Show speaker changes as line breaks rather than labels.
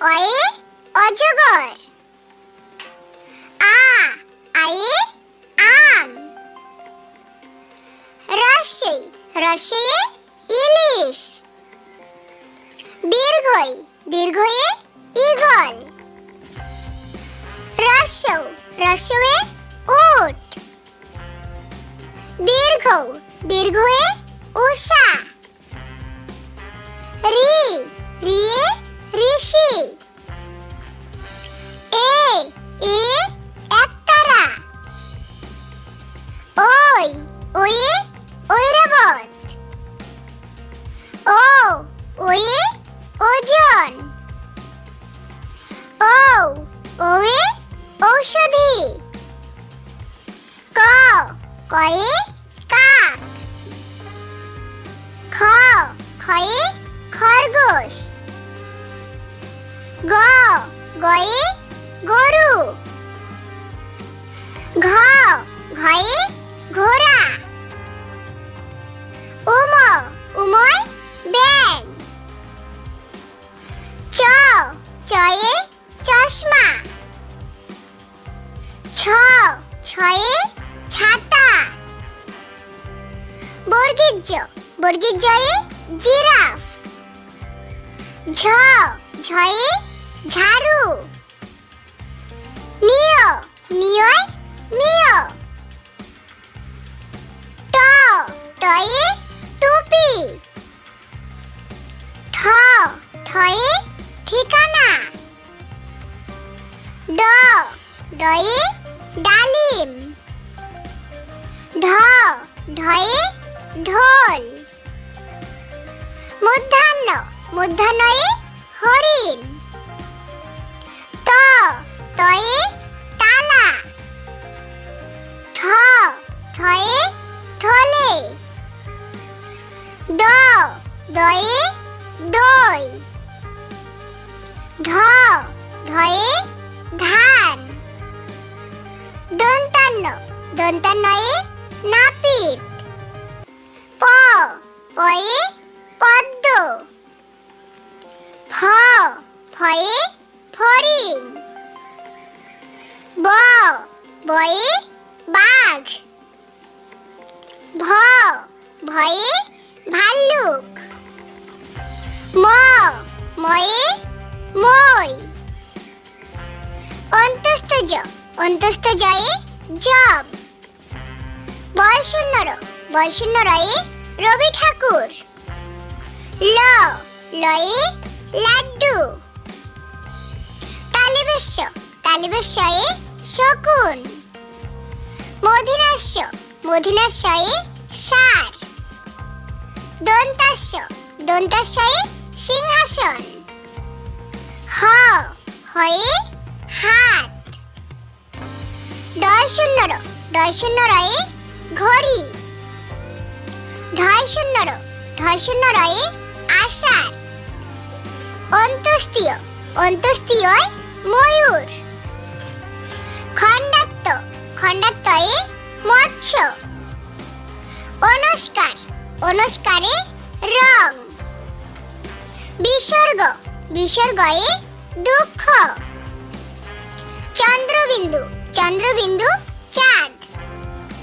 অয়ে অজগর। আয়ে আম। রসয়ে ইলিশ। দীর্ঘয়ে ঈগল। রস্যয়ে উট। দীর্ঘয়ে উষা। রিয়ে ঋষি। এ একতারা। ওয়ে ঐরাবত। ওয়ে ওজন। ওয়ে ঔষধি। কয়ে কাক। খয়ে খরগোশ। গয়ে গরু। ঘয়ে ঘোড়া। উময় ব্যাঙ। চয়ে চশমা। ছয়ে ছাতা। বর্গীজয়ে জিরাফ। ঝয়ে ঝাড়ু। নিয়য় মিয়। টয়ে টুপি। ঠয়ে ঠিকানা। ডয়ে ডালিম। ঢয়ে ঢোল। মূর্ধন্যয়ে হরিণ। তয়ে তালা। থয়ে থলে। দয়ে দই। ধয়ে ধান। দন্তান্নয়ে নাপিত। পয়ে পদ্ম। ফয়ে ফড়িং। বয়ে বাঘ। ভয়ে ভাল্লুক। ময়ে মই। অন্তস্থজয়ে জব। বয়শূন্যরয়ে রবি ঠাকুর। লয়ে লাড্ডু। তালিবেশ্যয়ে শকুন। মূর্ধন্যয়ে ষাঁড়। দন্তাস্যয়ে সিংহাসন। হয়ে হাত। ডয়শূন্যরয়ে ঘড়ি। ঢয়শূন্যরয়ে আষাঢ়। অন্ত্যেষ্টিয়য়ে ময়ূর। খণ্ডাত্ময়ে মৎস্য। অনুষ্কারে রং। বিসর্গয়ে দুঃখ। চন্দ্রবিন্দু চাঁদ।